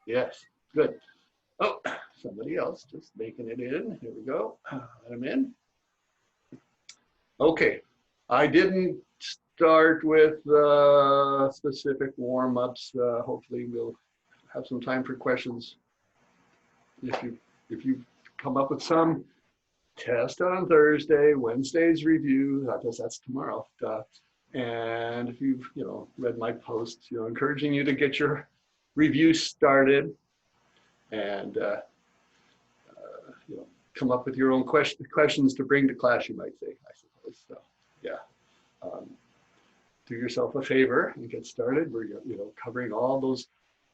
Yes, good. Oh, somebody else just making it in. Here we go. Let them in. Okay, I didn't start with specific warm-ups. Hopefully we'll have some time for questions. If you come up with some, test on Thursday, Wednesday's review, I guess that's tomorrow. And if you've read my posts, encouraging you to get your review started and come up with your own questions to bring to class, you might say, I suppose. So yeah, do yourself a favor and get started. We're covering all those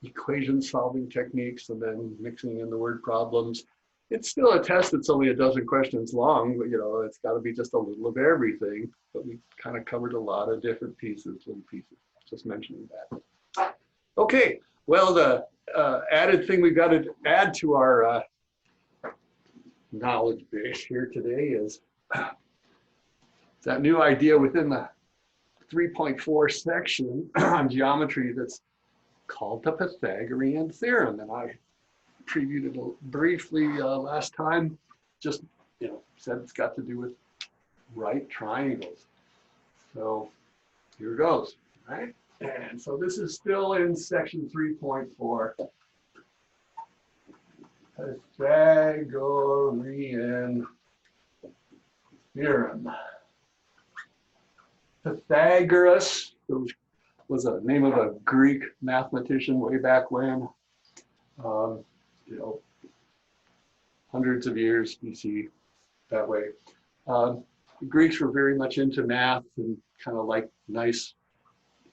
equation solving techniques and then mixing in the word problems. It's still a test that's only a dozen questions long, but it's got to be just a little of everything. But we kind of covered a lot of different little pieces, just mentioning that. Okay, well, the added thing we've got to add to our knowledge base here today is that new idea within the 3.4 section on geometry that's called the Pythagorean theorem. And I previewed it briefly last time, just said it's got to do with right triangles. So here goes, right? And so this is still in section 3.4. Pythagorean theorem. Pythagoras was a name of a Greek mathematician way back when, hundreds of years BC, that way. The Greeks were very much into math and kind of like nice,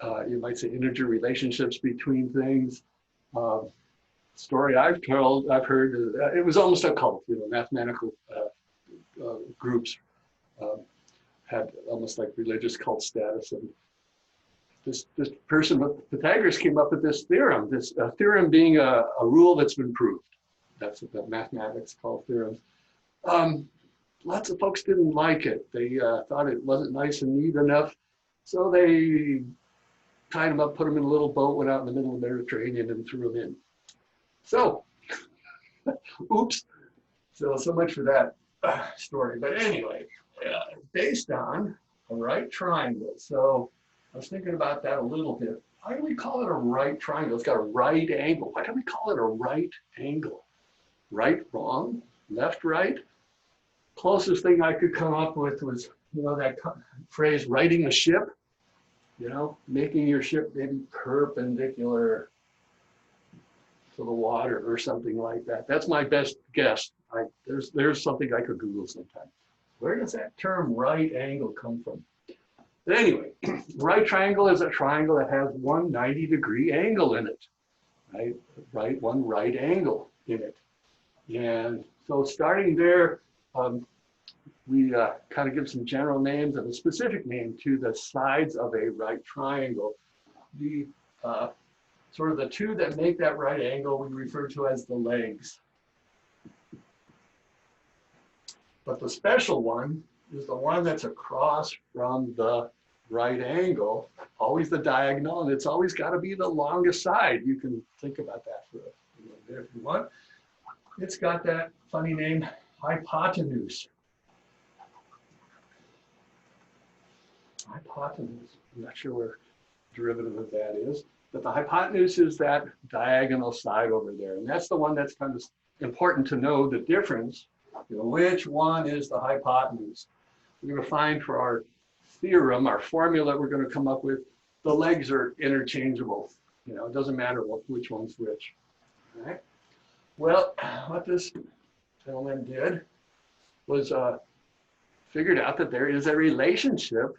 you might say, integer relationships between things. Story I've heard, it was almost a cult. Mathematical groups had almost like religious cult status, and this person, Pythagoras, came up with this theorem. This theorem being a rule that's been proved. That's what mathematics call theorems. Lots of folks didn't like it. They thought it wasn't nice and neat enough, so they tied him up, put him in a little boat, went out in the middle of the Mediterranean, and threw him in. So, oops. So much for that story. But anyway, based on a right triangle. So I was thinking about that a little bit. Why do we call it a right triangle? It's got a right angle. Why do we call it a right angle? Right, wrong, left, right. Closest thing I could come up with was, that phrase, righting a ship. Making your ship maybe perpendicular to the water or something like that. That's my best guess. There's something I could Google sometime. Where does that term right angle come from? But anyway, right triangle is a triangle that has one 90-degree angle in it, right? One right angle in it. And so starting there, we kind of give some general names and a specific name to the sides of a right triangle. The sort of the two that make that right angle we refer to as the legs. But the special one is the one that's across from the right angle, always the diagonal, and it's always got to be the longest side. You can think about that for a little bit if you want. It's got that funny name, hypotenuse. Hypotenuse, I'm not sure where derivative of that is, but the hypotenuse is that diagonal side over there. And that's the one that's kind of important to know the difference, which one is the hypotenuse. We're going to find for our theorem, our formula we're going to come up with, the legs are interchangeable. It doesn't matter which one's which. All right. Well, what this gentleman did was figured out that there is a relationship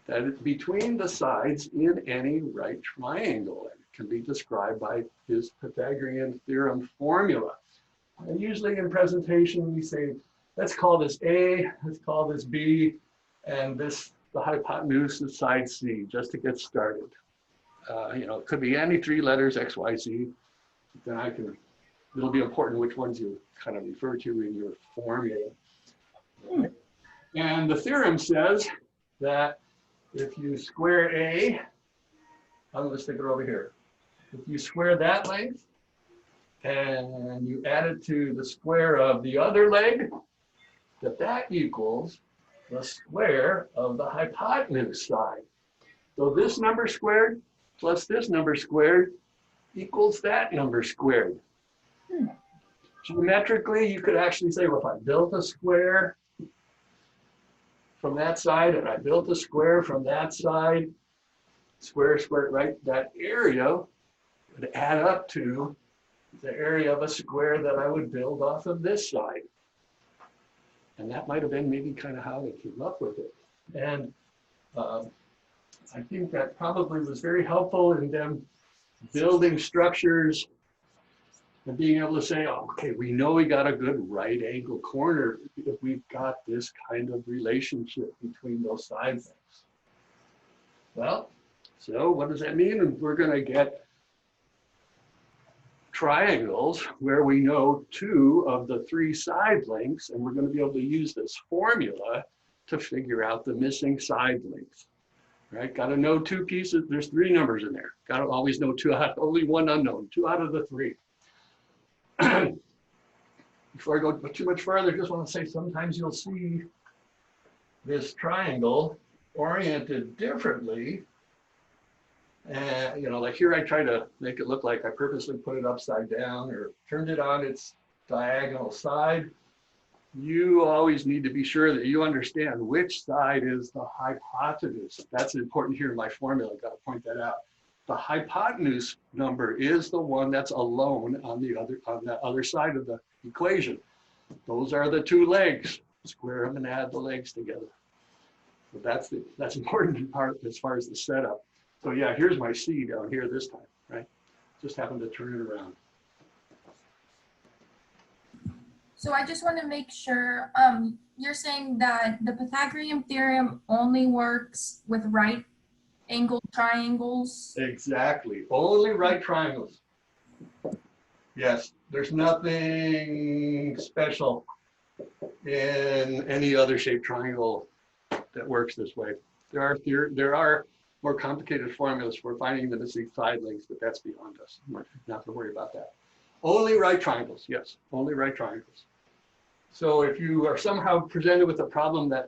that is between the sides in any right triangle. And it can be described by his Pythagorean theorem formula. And usually in presentation, we say, let's call this A, let's call this B, and this, the hypotenuse is side C, just to get started. It could be any three letters, X, Y, Z. Then it'll be important which ones you kind of refer to in your formula. And the theorem says that if you square A, I'm going to stick it over here. if you square that length and you add it to the square of the other leg, that equals the square of the hypotenuse side. So this number squared plus this number squared equals that number squared. Geometrically, you could actually say, well, if I built a square from that side and I built a square from that side, square, right? That area would add up to the area of a square that I would build off of this side. And that might have been maybe kind of how they came up with it. And I think that probably was very helpful in them building structures and being able to say, oh, okay, we know we got a good right angle corner if we've got this kind of relationship between those side lengths. Well, so what does that mean? We're going to get triangles where we know 2 of the 3 side lengths, and we're going to be able to use this formula to figure out the missing side lengths. Right? Got to know 2 pieces. There's 3 numbers in there. Got to always know 2 out, only 1 unknown, 2 out of the 3. Before I go too much further, I just want to say sometimes you'll see this triangle oriented differently. And, you know, like here I try to make it look like I purposely put it upside down or turned it on its diagonal side. You always need to be sure that you understand which side is the hypotenuse. That's important here in my formula. I've got to point that out. The hypotenuse number is the one that's alone on the other side of the equation. Those are the 2 legs. Square them and add the legs together. So that's important part as far as the setup. So yeah, here's my C down here this time, right? Just happened to turn it around. So I just want to make sure, you're saying that the Pythagorean theorem only works with right angled triangles? Exactly, only right triangles. Yes, there's nothing special in any other shaped triangle that works this way. There are more complicated formulas for finding the missing side lengths, but that's beyond us. We're not to worry about that. Only right triangles, yes, only right triangles. So if you are somehow presented with a problem that,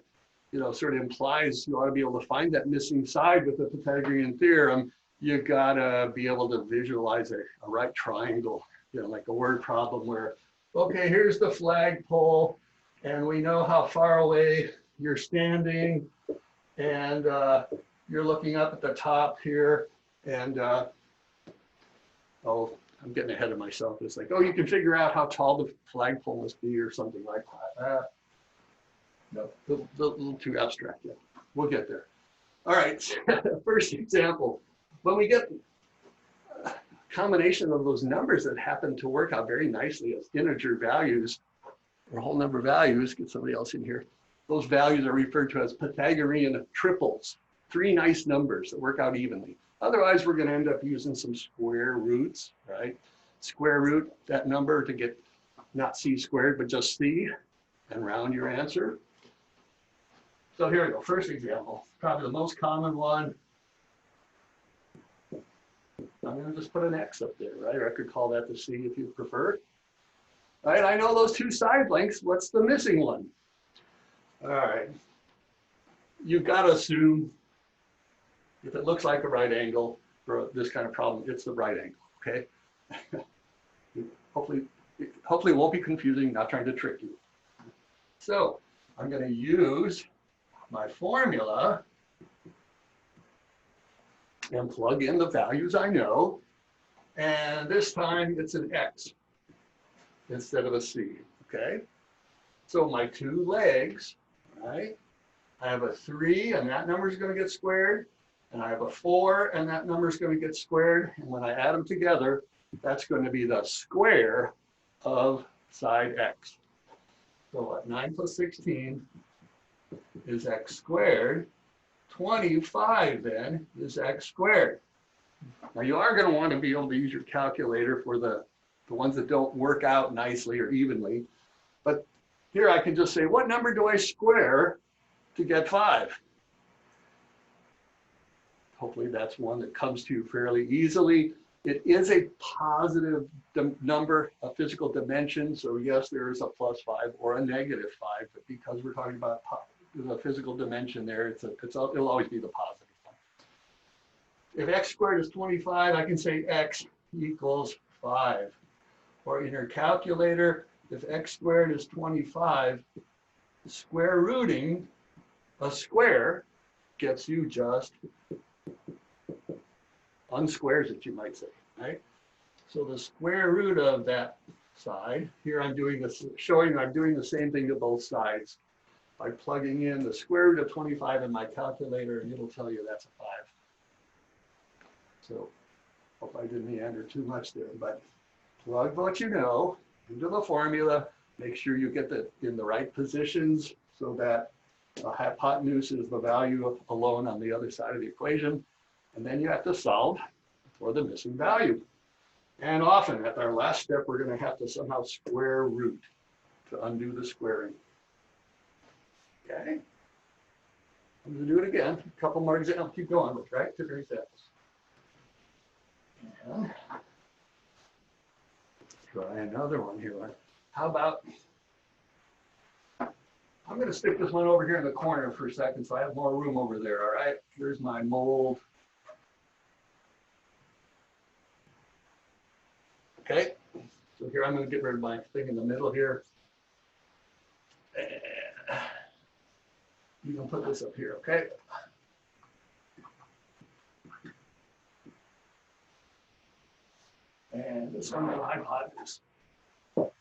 you know, sort of implies you ought to be able to find that missing side with the Pythagorean theorem, you gotta be able to visualize a right triangle, you know, like a word problem where, okay, here's the flagpole, and we know how far away you're standing, and you're looking up at the top here, and oh, I'm getting ahead of myself. It's like, oh, you can figure out how tall the flagpole must be or something like that. No, a little too abstract yet. We'll get there. All right, first example. When we get a combination of those numbers that happen to work out very nicely as integer values or whole number values, get somebody else in here. Those values are referred to as Pythagorean triples, 3 nice numbers that work out evenly. Otherwise, we're going to end up using some square roots, right? Square root that number to get not c squared, but just c, and round your answer. So here we go, first example, probably the most common one. I'm going to just put an X up there, right? Or I could call that the C if you prefer. All right, I know those 2 side lengths. What's the missing one? All right, you've got to assume if it looks like a right angle for this kind of problem, it's the right angle, okay? Hopefully it won't be confusing, not trying to trick you. So I'm going to use my formula and plug in the values I know. And this time it's an X instead of a C, okay? So my 2 legs, right? I have a 3 and that number is going to get squared. And I have a 4 and that number is going to get squared. And when I add them together, that's going to be the square of side X. So what, 9 plus 16 is X squared. 25 then is X squared. Now you are going to want to be able to use your calculator for the ones that don't work out nicely or evenly. But here I can just say, what number do I square to get 5? Hopefully that's one that comes to you fairly easily. It is a positive number, a physical dimension. So yes, there is a +5 or a -5, but because we're talking about the physical dimension there, it'll always be the positive one. If x squared is 25, I can say x equals 5. Or in your calculator, if x squared is 25, square rooting a square gets you just unsquares it, you might say, right? So the square root of that side, here I'm doing this, showing I'm doing the same thing to both sides by plugging in the square root of 25 in my calculator, and it'll tell you that's a 5. So hope I didn't meander too much there, but plug what you know into the formula, make sure you get it in the right positions so that the hypotenuse is the value alone on the other side of the equation. And then you have to solve for the missing value. And often at our last step, we're going to have to somehow square root to undo the squaring. Okay? I'm going to do it again. A couple more examples. Keep going with, right? Different examples. And try another one here. How about, I'm going to stick this one over here in the corner for a second so I have more room over there. All right? Here's my mold. Okay, so here I'm going to get rid of my thing in the middle here. And you can put this up here, okay? And this one will hypotenuse. All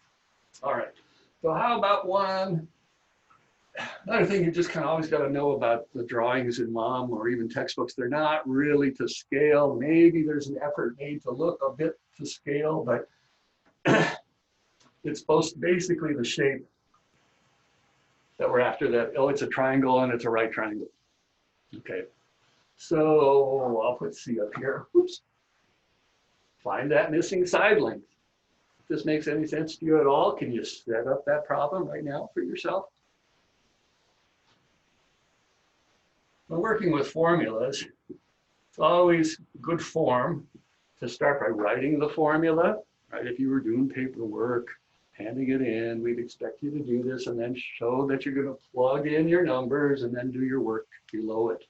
right, so how about one? Another thing you just kind of always got to know about the drawings in MOM or even textbooks, they're not really to scale. Maybe there's an effort made to look a bit to scale, but it's supposed to basically the shape that we're after that. Oh, it's a triangle and it's a right triangle. Okay, so I'll put C up here. Oops. Find that missing side length. If this makes any sense to you at all, can you set up that problem right now for yourself? When working with formulas, it's always good form to start by writing the formula, right? If you were doing paperwork, handing it in, we'd expect you to do this and then show that you're going to plug in your numbers and then do your work below it.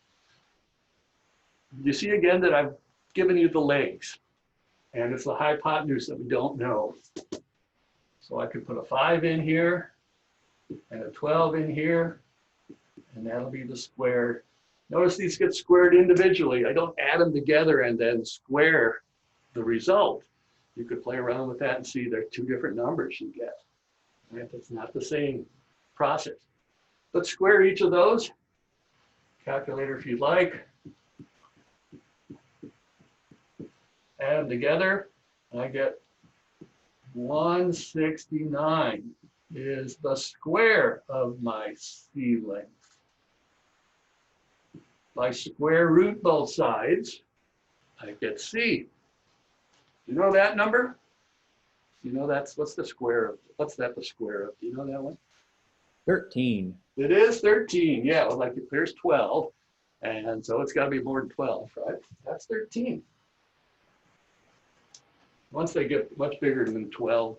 You see again that I've given you the legs, and it's the hypotenuse that we don't know. So I could put a 5 in here and a 12 in here, and that'll be the square. Notice these get squared individually. I don't add them together and then square the result. You could play around with that and see there are two different numbers you get. Right? That's not the same process. Let's square each of those. Calculator if you'd like. Add them together, and I get 169 is the square of my C length. If I square root both sides, I get C. You know that number? You know what's the square of? What's that the square of? Do you know that one? 13. It is 13. Yeah, well, like there's 12, and so it's got to be more than 12, right? That's 13. Once they get much bigger than 12,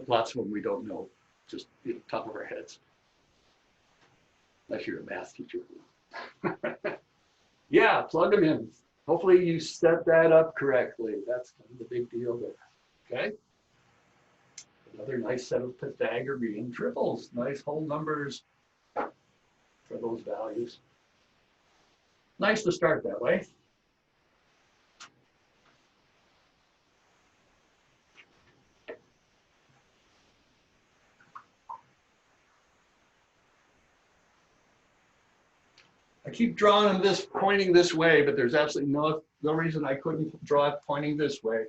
lots of them we don't know, just the top of our heads. Unless you're a math teacher. Yeah, plug them in. Hopefully you set that up correctly. That's kind of the big deal there, okay? Another nice set of Pythagorean triples, nice whole numbers for those values. Nice to start that way. I keep drawing this pointing this way, but there's absolutely no reason I couldn't draw it pointing this way,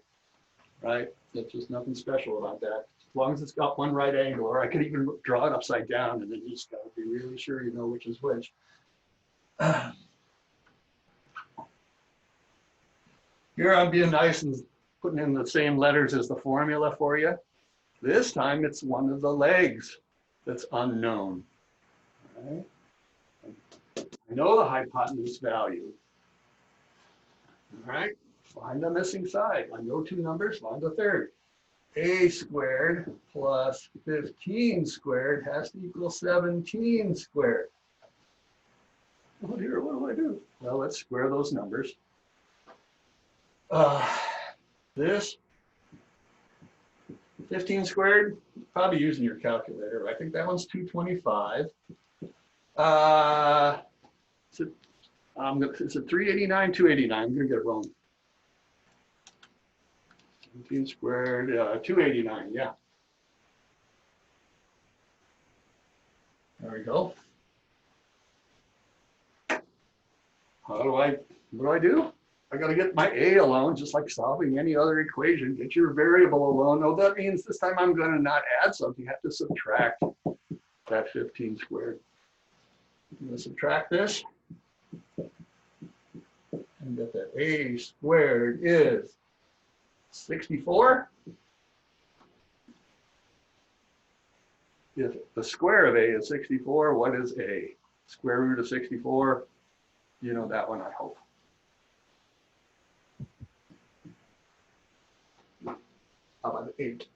right? There's just nothing special about that. As long as it's got one right angle, or I could even draw it upside down, and then you just gotta be really sure you know which is which. Here I'm being nice and putting in the same letters as the formula for you. This time it's one of the legs that's unknown, right? I know the hypotenuse value. All right, Find the missing side. I know two numbers, find the third. A squared plus 15 squared has to equal 17 squared. Oh dear, what do I do? Well, let's square those numbers. This 15 squared, probably using your calculator. I think that one's 225. Is it 389, 289? I'm gonna get it wrong. 17 squared, 289, yeah. There we go. What do I do? I got to get my A alone, just like solving any other equation. Get your variable alone. Oh, that means this time I'm going to not add something. I have to subtract that 15 squared. I'm going to subtract this and get that A squared is 64. If the square of A is 64, what is A? Square root of 64? You know that one, I hope. How about 8?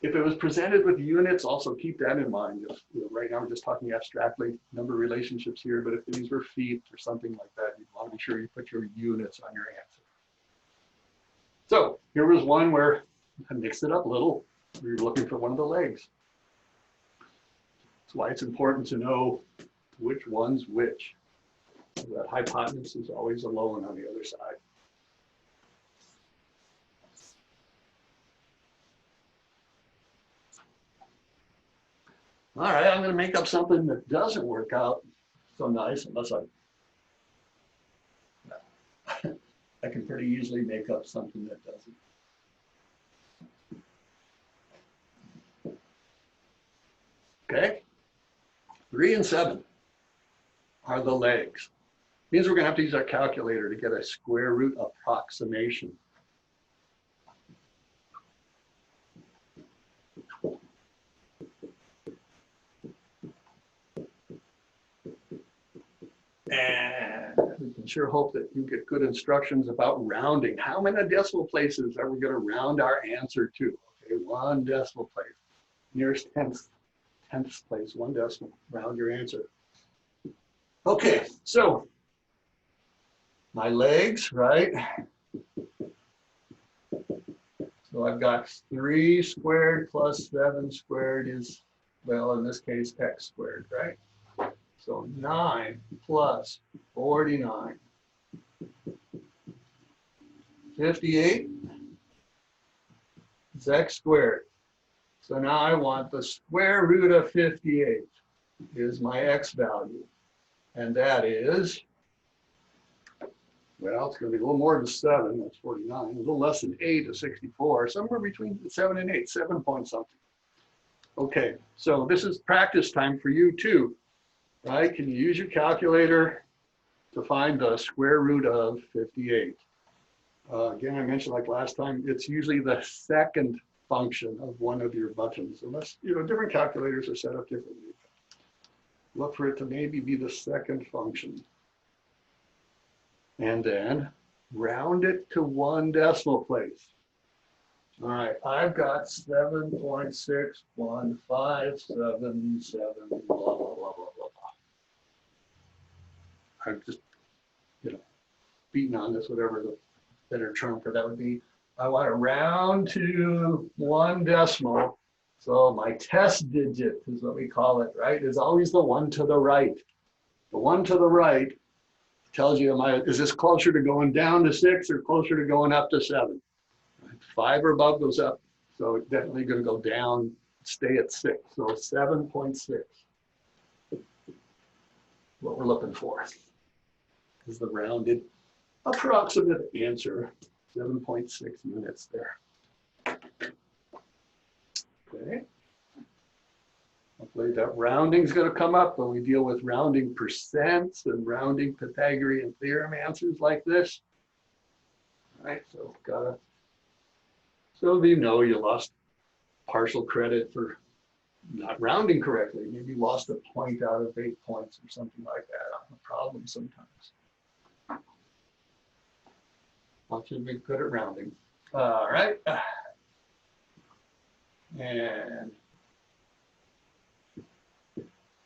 If it was presented with units, also keep that in mind. Right now we're just talking abstractly, number relationships here, but if these were feet or something like that, you want to be sure you put your units on your answer. So here was one where I mixed it up a little. We were looking for one of the legs. That's why it's important to know which one's which. That hypotenuse is always alone on the other side. All right, I'm going to make up something that doesn't work out so nice unless I can pretty easily make up something that doesn't. Okay, 3 and 7 are the legs. Means we're going to have to use our calculator to get a square root approximation. And we can sure hope that you get good instructions about rounding. How many decimal places are we going to round our answer to? Okay, 1 decimal place. Nearest tenth place, 1 decimal. Round your answer. Okay, so my legs, right? So I've got 3 squared plus 7 squared is, well, in this case, x squared, right? So 9 plus 49. 58 is x squared. So now I want the square root of 58 is my x value. And that is, well, it's going to be a little more than 7, that's 49. A little less than 8 is 64. Somewhere between 7 and 8, 7 point something. Okay, so this is practice time for you too. Right? Can you use your calculator to find the square root of 58? Again, I mentioned like last time, it's usually the second function of one of your buttons, unless, different calculators are set up differently. Look for it to maybe be the second function. And then round it to 1 decimal place. All right, I've got 7.61577, blah, blah, blah, blah, blah. I've just, beaten on this, whatever the better term for that would be. I want to round to 1 decimal. So my test digit is what we call it, right? Is always the one to the right. The one to the right tells you, is this closer to going down to 6 or closer to going up to 7? 5 or above goes up. So it's definitely going to go down, stay at 6. So 7.6. What we're looking for is the rounded approximate answer, 7.6 units there. Okay. Hopefully that rounding is going to come up when we deal with rounding percents and rounding Pythagorean theorem answers like this. All right, so so you know you lost partial credit for not rounding correctly. Maybe you lost a point out of 8 points or something like that on the problem sometimes. Function be good at rounding. All right. And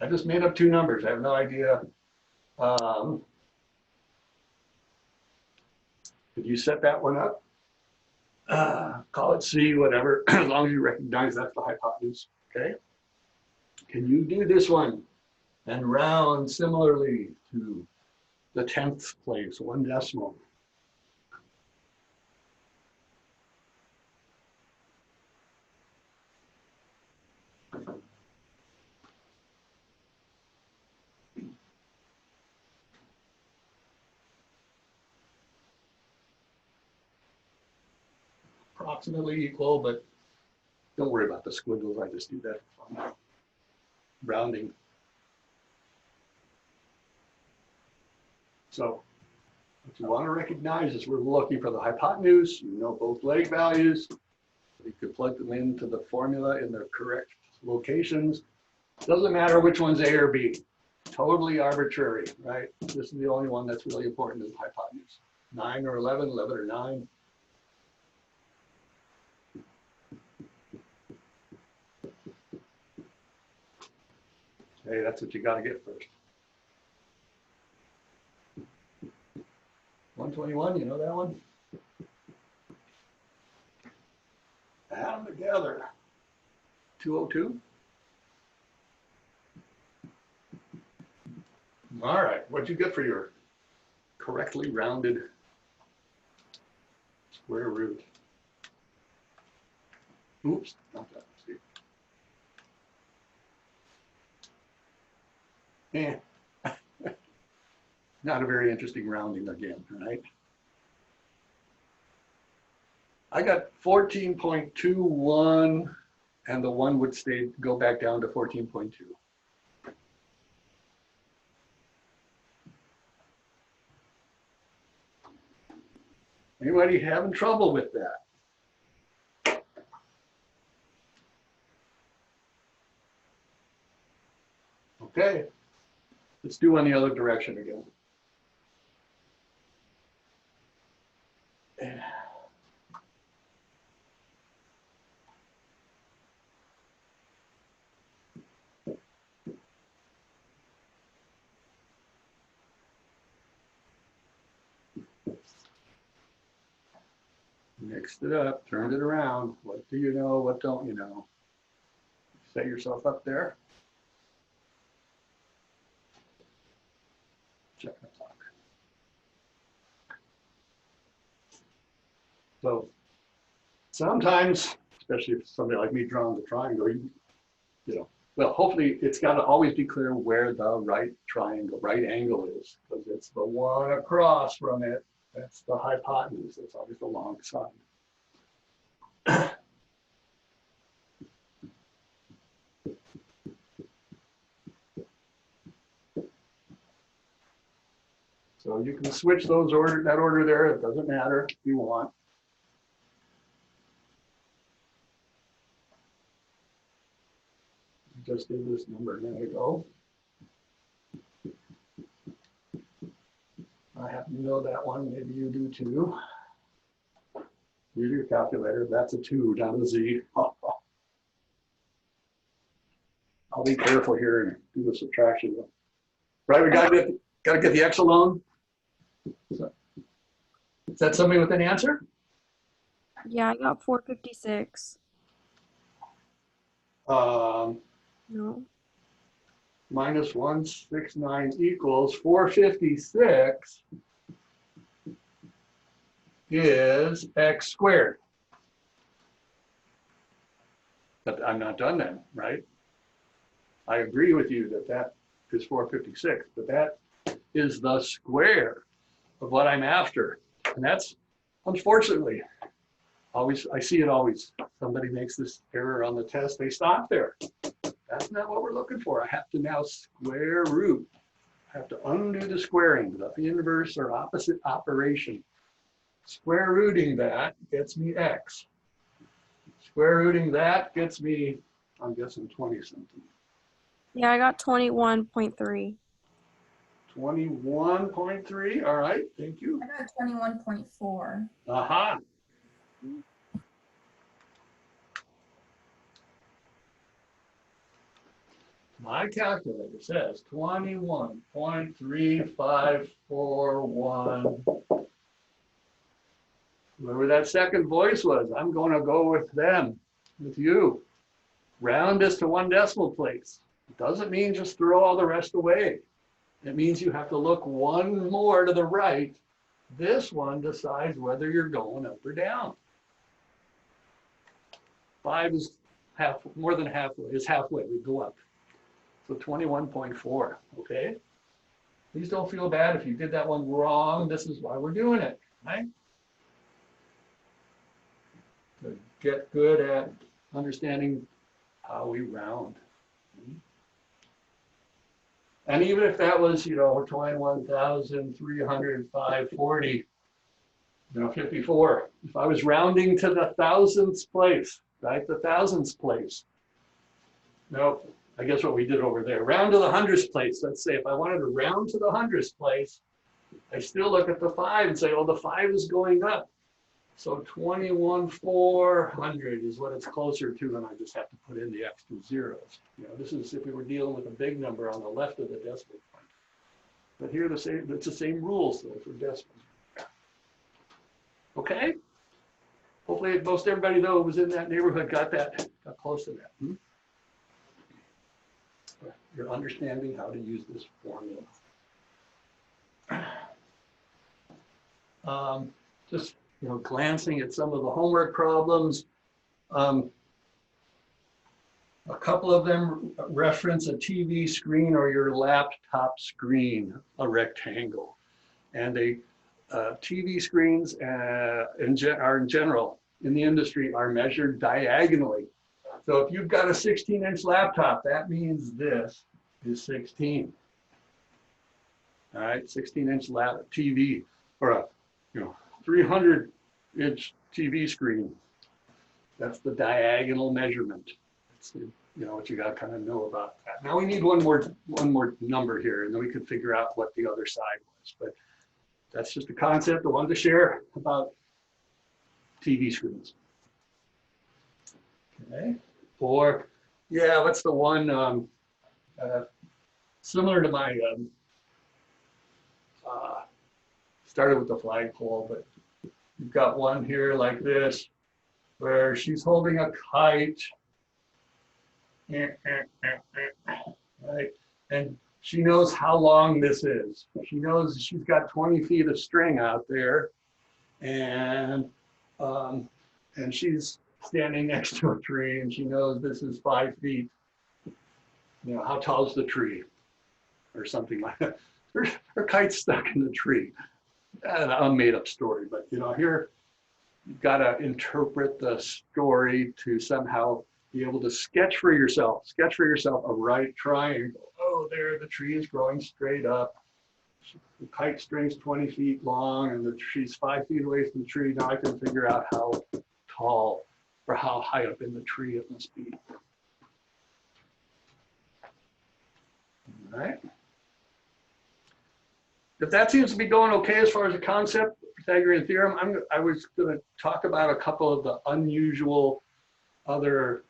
I just made up two numbers. I have no idea. Did you set that one up? Call it C, whatever, as long as you recognize that's the hypotenuse, okay? Can you do this one and round similarly to the 10th place, 1 decimal? Approximately equal, but don't worry about the squiggles. I just do that for fun. Rounding. So what you want to recognize is we're looking for the hypotenuse. You know both leg values. You could plug them into the formula in their correct locations. Doesn't matter which one's A or B. Totally arbitrary, right? This is the only one that's really important is hypotenuse. 9 or 11, 11 or 9. Hey, that's what you got to get first. 121, you know that one? Add them together. 202. All right, what'd you get for your correctly rounded square root? Oops, not that. See. Eh. Not a very interesting rounding again, right? I got 14.21 and the one would go back down to 14.2. Anybody having trouble with that? Okay, let's do one the other direction again. Mixed it up, turned it around. What do you know? What don't you know? Set yourself up there. Check the clock. So sometimes, especially if somebody like me drawing the triangle, you know, well, hopefully it's got to always be clear where the right triangle, right angle is, because it's the one across from it. That's the hypotenuse. That's always the long side. So you can switch that order there. It doesn't matter if you want. Just did this number a minute ago. I happen to know that one. Maybe you do too. Use your calculator. That's a 2 down to Z. I'll be careful here and do the subtraction. Right, we gotta get the X alone. So, is that somebody with an answer? Yeah, I got 456. No. Minus 169 equals 456 is X squared. But I'm not done then, right? I agree with you that that is 456, but that is the square of what I'm after. And that's, unfortunately, always, I see it always. Somebody makes this error on the test, they stop there. That's not what we're looking for. I have to now square root. I have to undo the squaring, the inverse or opposite operation. Square rooting that gets me X. Square rooting that gets me, I'm guessing 20 something. Yeah, I got 21.3. 21.3, all right, thank you. I got 21.4. Aha. My calculator says 21.3541. Whoever that second voice was, I'm going to go with them, with you. Round this to 1 decimal place. It doesn't mean just throw all the rest away. It means you have to look one more to the right. This one decides whether you're going up or down. 5 is more than halfway, is halfway, we go up. So 21.4, okay? Please don't feel bad if you did that one wrong. This is why we're doing it, right? To get good at understanding how we round. And even if that was, 21,305.40, 54. If I was rounding to the thousandths place, right? The thousandths place. Nope. I guess what we did over there, round to the hundredths place. Let's say if I wanted to round to the hundredths place, I still look at the 5 and say, oh, the 5 is going up. So 21,400 is what it's closer to, and I just have to put in the extra zeros. This is if we were dealing with a big number on the left of the decimal point. But here it's the same rules though for decimals. Okay? Hopefully most everybody though who was in that neighborhood got close to that. You're understanding how to use this formula. Just glancing at some of the homework problems, a couple of them reference a TV screen or your laptop screen, a rectangle. And TV screens are in general in the industry are measured diagonally. So if you've got a 16-inch laptop, that means this is 16. All right, 16-inch TV or a 300-inch TV screen. That's the diagonal measurement. That's what you got to kind of know about that. Now we need one more number here, and then we can figure out what the other side was. But that's just a concept I wanted to share about TV screens. Okay. Or, what's the one similar to my started with the flagpole, but you've got one here like this where she's holding a kite, right? And she knows how long this is. She knows she's got 20 feet of string out there, and she's standing next to a tree, and she knows this is 5 feet. How tall is the tree? Or something like that. Her kite's stuck in the tree. A made-up story, but here you've got to interpret the story to somehow be able to sketch for yourself a right triangle. Oh, there, the tree is growing straight up. The kite string's 20 feet long, and she's 5 feet away from the tree. Now I can figure out how tall or how high up in the tree it must be. All right. If that seems to be going okay as far as the concept, Pythagorean theorem, I was going to talk about a couple of the unusual other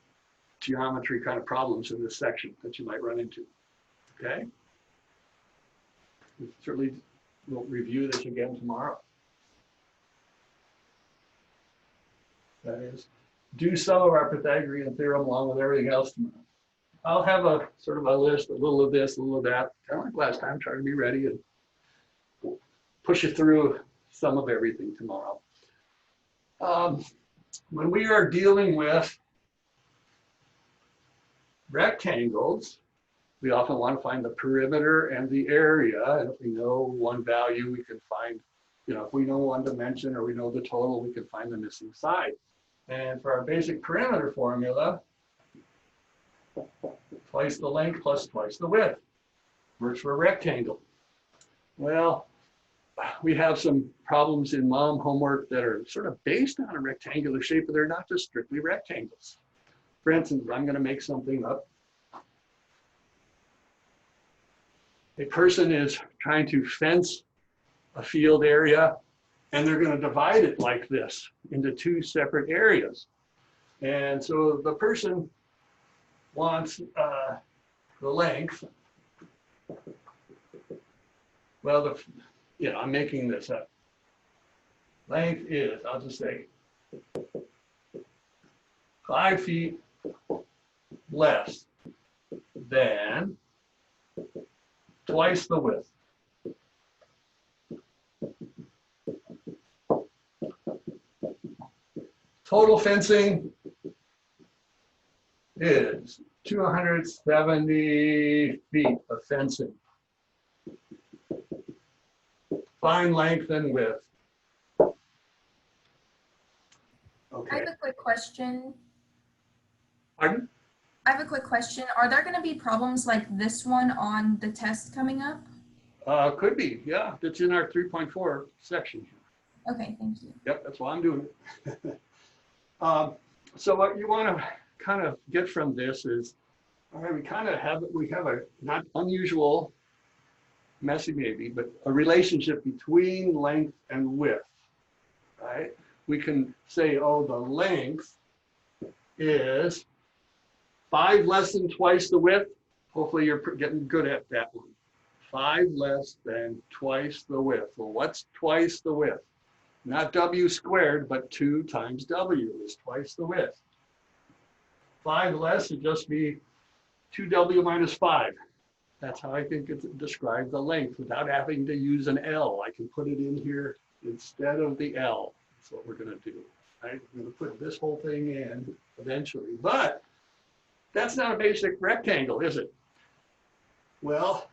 geometry kind of problems in this section that you might run into. Okay. We certainly will review this again tomorrow. That is, do some of our Pythagorean theorem along with everything else tomorrow. I'll have a sort of a list, a little of this, a little of that, kind of like last time, try to be ready and push you through some of everything tomorrow. When we are dealing with rectangles, we often want to find the perimeter and the area. And if we know one value, we can find, if we know one dimension or we know the total, we can find the missing side. And for our basic perimeter formula, twice the length plus twice the width works for a rectangle. Well, we have some problems in mom homework that are sort of based on a rectangular shape, but they're not just strictly rectangles. For instance, I'm going to make something up. a person is trying to fence a field area, and they're going to divide it like this into two separate areas. And so the person wants the length. Well, I'm making this up. Length is, I'll just say, 5 feet less than twice the width. Total fencing is 270 feet of fencing. Find length and width. I Okay. have a quick question. Pardon? I have a quick question. Are there going to be problems like this one on the test coming up? Could be, yeah. That's in our 3.4 section. Okay, thank you. Yep, that's why I'm doing it. So what you want to kind of get from this is, all right, we have a not unusual, messy maybe, but a relationship between length and width, right? We can say, oh, the length is 5 less than twice the width. Hopefully you're getting good at that one. 5 less than twice the width. Well, what's twice the width? Not W squared, but 2 times W is twice the width. 5 less would just be 2W minus 5. That's how I think it describes the length without having to use an L. I can put it in here instead of the L. That's what we're going to do. Right? I'm going to put this whole thing in eventually. But that's not a basic rectangle, is it? Well,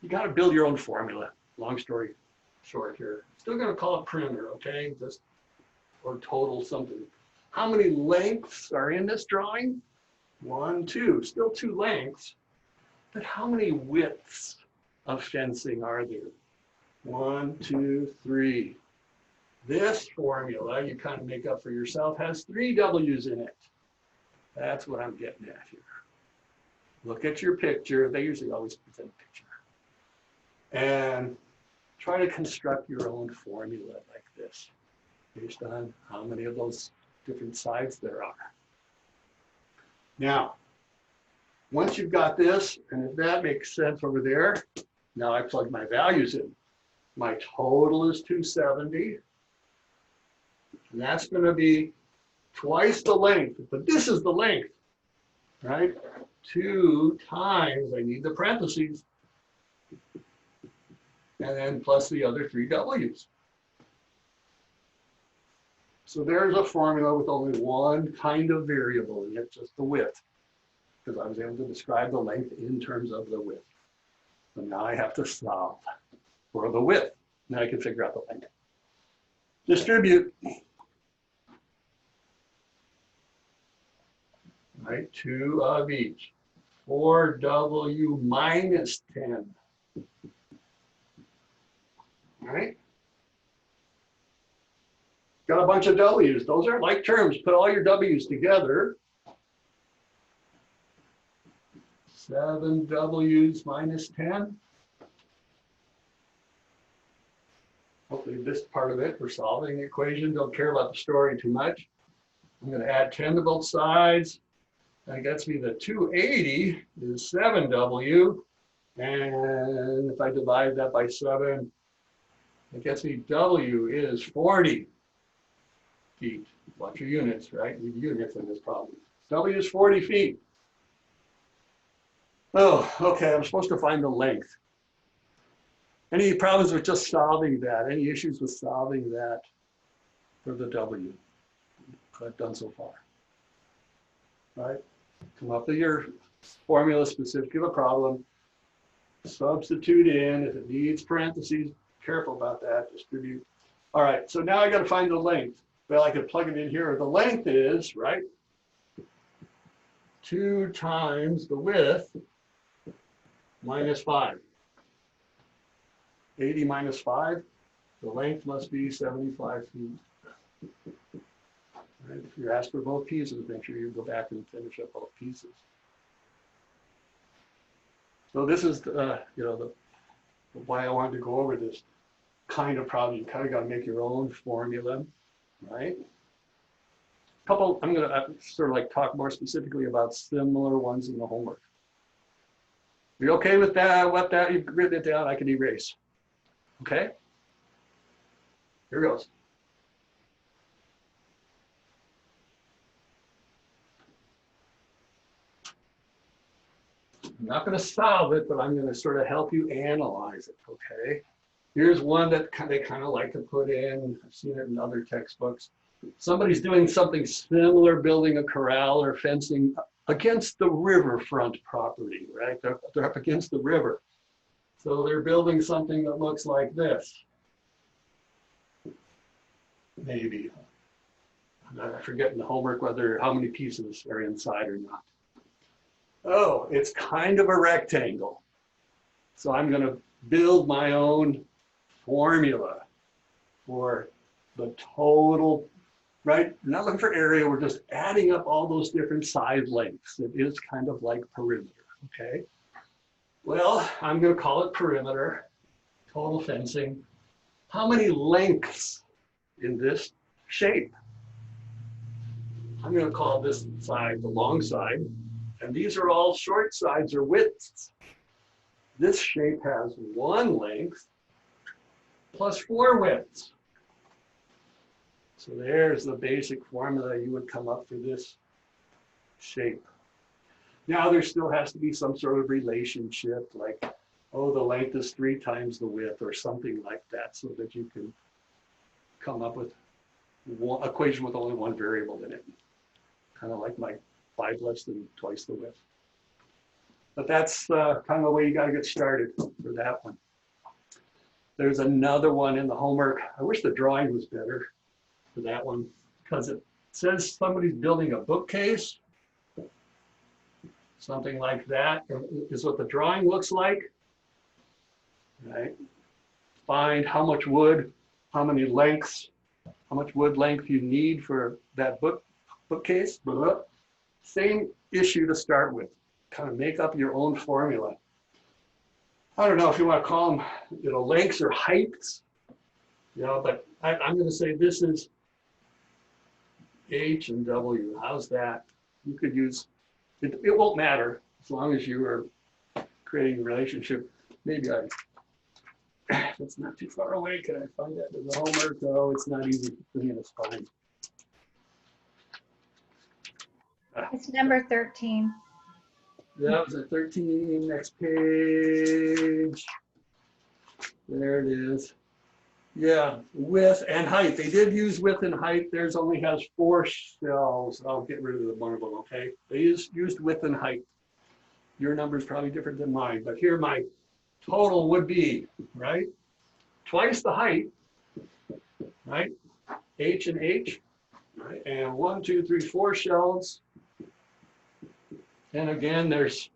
you got to build your own formula. Long story short here. Still going to call it perimeter, okay? Just or total something. How many lengths are in this drawing? 1, 2. Still 2 lengths. But how many widths of fencing are there? 1, 2, 3. This formula you kind of make up for yourself has 3 W's in it. That's what I'm getting at here. Look at your picture. They usually always present a picture. And try to construct your own formula like this based on how many of those different sides there are. Now, once you've got this, and if that makes sense over there, now I plug my values in. My total is 270. And that's going to be twice the length, but this is the length, right? 2 times, I need the parentheses, and then plus the other 3 W's. So there's a formula with only one kind of variable in it, just the width, because I was able to describe the length in terms of the width. So now I have to solve for the width. Now I can figure out the length. Distribute. Right, 2 of each. 4W minus 10. All right. Got a bunch of W's. Those aren't like terms. Put all your W's together. 7 W's minus 10. Hopefully this part of it, we're solving the equation. Don't care about the story too much. I'm going to add 10 to both sides. That gets me the 280 is 7W. And if I divide that by 7, it gets me W is 40 feet. Watch your units, right? You need units in this problem. W is 40 feet. Oh, okay, I'm supposed to find the length. Any problems with just solving that? Any issues with solving that for the W? I've done so far. Right? Come up with your formula specific to the problem. Substitute in if it needs parentheses. Careful about that. Distribute. All right. So now I got to find the length. Well, I could plug it in here. The length is right. 2 times the width minus 5. 80 minus 5. The length must be 75 feet. Right? If you're asked for both pieces, make sure you go back and finish up both pieces. So this is, why I wanted to go over this kind of problem. You kind of got to make your own formula, right? I'm going to sort of like talk more specifically about similar ones in the homework. You okay with that? What that you've written it down, I can erase. Okay? Here goes. I'm not going to solve it, but I'm going to sort of help you analyze it, okay? Here's one that they kind of like to put in. I've seen it in other textbooks. Somebody's doing something similar, building a corral or fencing against the riverfront property, right? They're up against the river. So they're building something that looks like this. Maybe. I forget in the homework how many pieces are inside or not. Oh, it's kind of a rectangle. So I'm going to build my own formula for the total, right? We're not looking for area, we're just adding up all those different side lengths. It is kind of like perimeter, okay? Well, I'm going to call it perimeter, total fencing. How many lengths in this shape? I'm going to call this side the long side, and these are all short sides or widths. This shape has 1 length plus 4 widths. So there's the basic formula you would come up for this shape. Now there still has to be some sort of relationship, like, oh, the length is 3 times the width or something like that, so that you can come up with one equation with only one variable in it. Kind of like my 5 less than twice the width. But that's kind of the way you got to get started for that one. There's another one in the homework. I wish the drawing was better for that one, because it says somebody's building a bookcase. Something like that is what the drawing looks like. Right? Find how much wood, how many lengths, how much wood length you need for that bookcase. Same issue to start with. Kind of make up your own formula. I don't know if you want to call them, lengths or heights, but I'm going to say this is H and W. How's that? You could use, it won't matter as long as you are creating a relationship. Maybe it's not too far away. Can I find that in the homework? Oh, it's not easy for me to find. It's number 13. That was at 13, next page. There it is. Yeah, width and height. They did use width and height. Theirs only has 4 shells. I'll get rid of the one of them, okay? They used width and height. Your number is probably different than mine, but here my total would be, right? Twice the height, right? H and H, right? And 1, 2, 3, 4 shells. And again, there's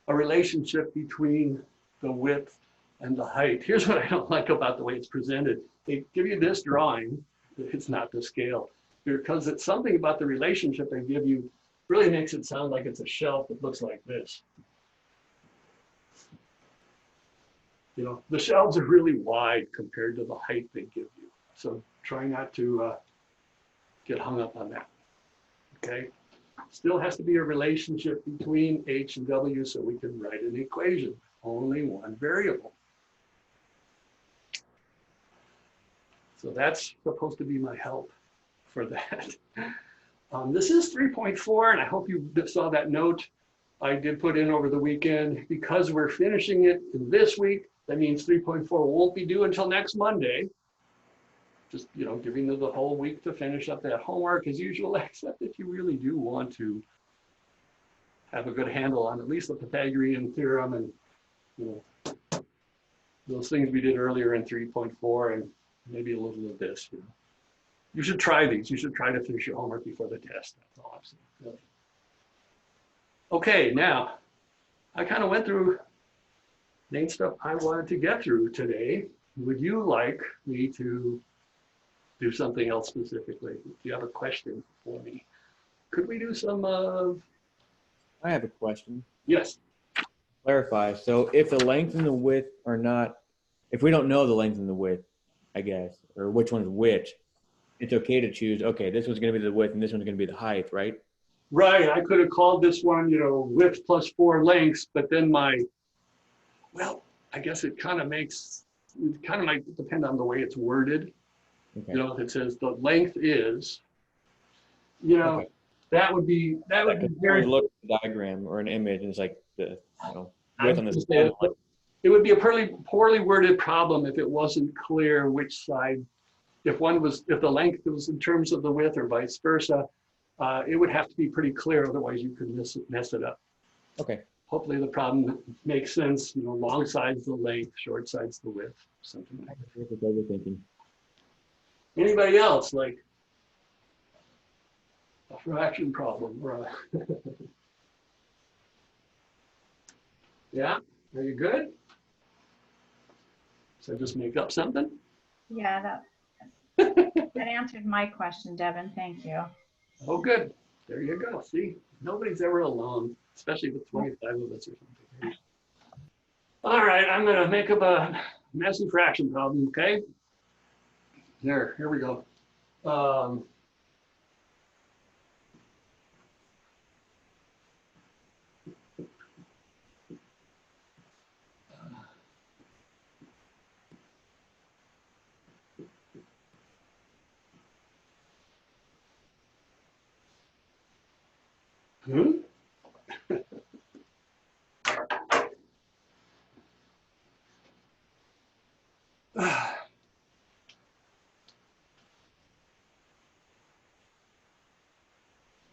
a relationship between the width and the height. Here's what I don't like about the way it's presented. They give you this drawing, it's not to scale, because it's something about the relationship they give you really makes it sound like it's a shelf that looks like this. The shelves are really wide compared to the height they give you. So try not to get hung up on that, okay? Still has to be a relationship between H and W so we can write an equation, only one variable. So that's supposed to be my help for that. This is 3.4, and I hope you saw that note I did put in over the weekend. Because we're finishing it this week, that means 3.4 won't be due until next Monday. Just, giving you the whole week to finish up that homework as usual, except if you really do want to have a good handle on at least the Pythagorean theorem and, those things we did earlier in 3.4 and maybe a little of this. You should try these. You should try to finish your homework before the test. That's all I'm saying, really. Okay, now, I kind of went through main stuff I wanted to get through today. Would you like me to do something else specifically? Do you have a question for me? Could we do some I have a question. yes. clarify. So if the length and the width are not, if we don't know the length and the width, I guess, or which one's which, it's okay to choose, okay, this one's going to be the width and this one's going to be the height, right? Right, I could have called this one, width plus 4 lengths, but then well, I guess it kind of might depend on the way it's worded. Okay. If it says the length is, Okay. that would be I could very. look at the diagram or an image and it's like the I width on this. understand, but it would be a poorly worded problem if it wasn't clear which side, if the length was in terms of the width or vice versa, it would have to be pretty clear, otherwise you could mess it up. Okay. Hopefully the problem makes sense, long side's the length, short side's the width, something like that. That's what we're thinking. Anybody else, like a fraction problem? Yeah, are you good? So just make up something? Yeah, that answered my question, Devin. Thank you. Oh, good. There you go. See, nobody's ever alone, especially with 25 of us or something. All right, I'm going to make up a messy fraction problem, okay? Here we go. Hmm?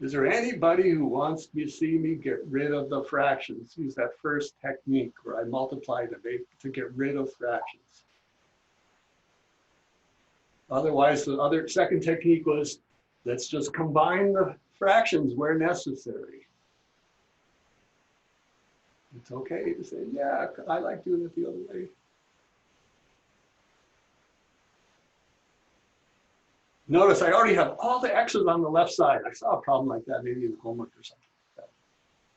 Is there anybody who wants to see me get rid of the fractions? Use that first technique where I multiply to get rid of fractions. Otherwise, the second technique was, let's just combine the fractions where necessary. It's okay to say, yeah, I like doing it the other way. Notice I already have all the x's on the left side. I saw a problem like that maybe in homework or something like that.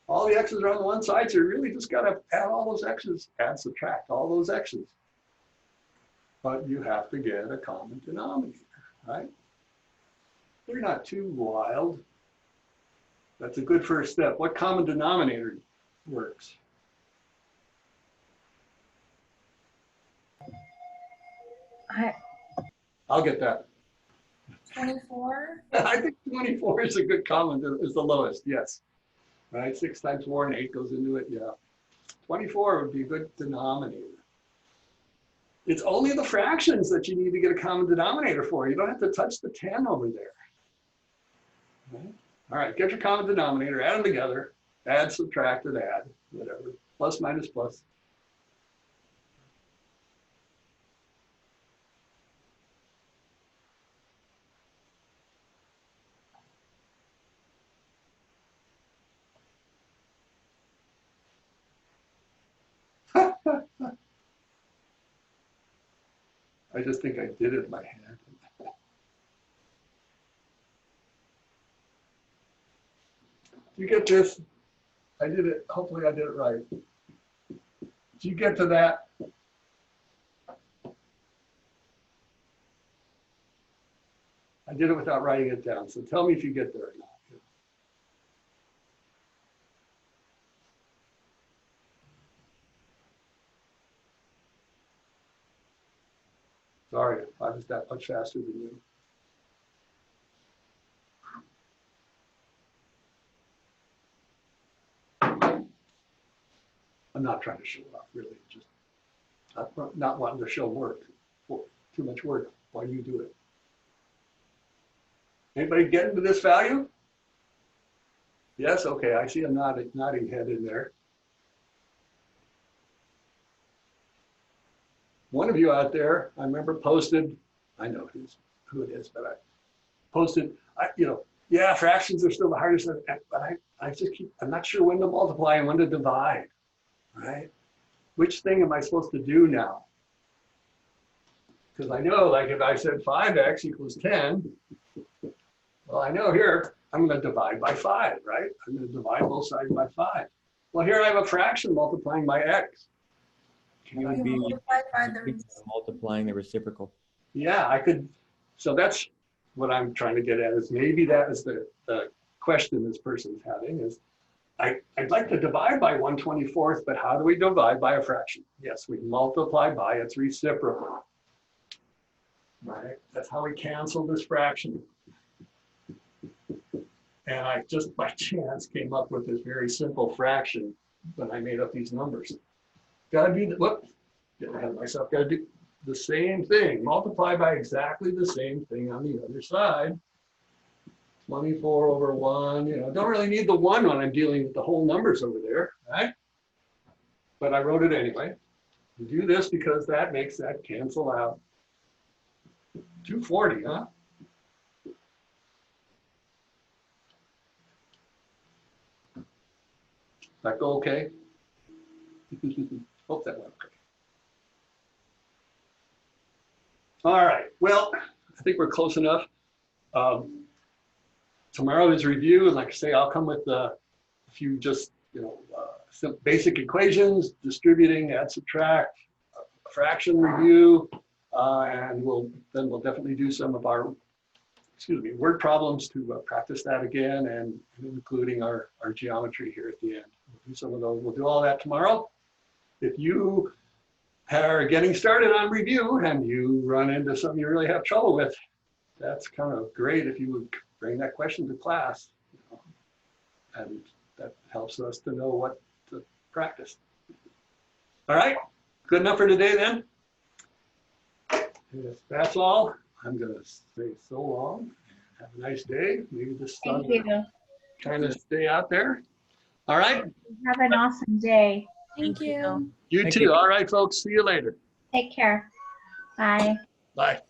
All the x's are on the one side, so you really just got to add all those x's, subtract all those x's. But you have to get a common denominator, right? They're not too wild. That's a good first step. What common denominator works? I'll get that. 24. I think 24 is a good common, is the lowest, yes. Right, 6 times 4 and 8 goes into it, yeah. 24 would be a good denominator. It's only the fractions that you need to get a common denominator for. You don't have to touch the 10 over there. Right? All right, get your common denominator, add them together, add, subtract, and add, whatever. Plus, minus, plus. I just think I did it in my head. You get this? I did it. Hopefully I did it right. Did you get to that? I did it without writing it down. So tell me if you get there or not. Sorry, I was that much faster than you. I'm not trying to show off, really. Just not wanting to show work, too much work while you do it. Anybody get into this value? Yes, okay, I see a nodding head in there. One of you out there, I remember posted, I know who it is, but I posted, yeah, fractions are still the hardest, but I'm not sure when to multiply and when to divide, right? Which thing am I supposed to do now? Because I know, like if I said 5x equals 10, well, I know here, I'm going to divide by 5, right? I'm going to divide both sides by 5. Well, here I have a fraction multiplying by x. It would be Multiply by the multiplying the reciprocal. Yeah, I could, so that's what I'm trying to get at is maybe that is the question this person's having is, I'd like to divide by 1/24th, but how do we divide by a fraction? Yes, we multiply by its reciprocal. Right, that's how we cancel this fraction. And I just by chance came up with this very simple fraction when I made up these numbers. Gotta do, whoops, get ahead of myself, gotta do the same thing, multiply by exactly the same thing on the other side. 24/1, you know, don't really need the 1 when I'm dealing with the whole numbers over there, right? But I wrote it anyway. We do this because that makes that cancel out. 240, huh? That go okay? Hope that went okay. All right, well, I think we're close enough. Tomorrow is review, and like I say, I'll come with a few just, you know, some basic equations, distributing, add, subtract, fraction review, and we'll definitely do some of our, word problems to practice that again, and including our geometry here at the end. We'll do some of those. We'll do all that tomorrow. If you are getting started on review and you run into something you really have trouble with, that's kind of great if you would bring that question to class, you know, and that helps us to know what to practice. All right, good enough for today then? If that's all, I'm gonna say so long. Have a nice day. Maybe the sun Thank you. kind of stay out there. All right, Have an awesome day. Thank you. you Thank too. you. All right, folks, see you later. Take care. Bye. Bye.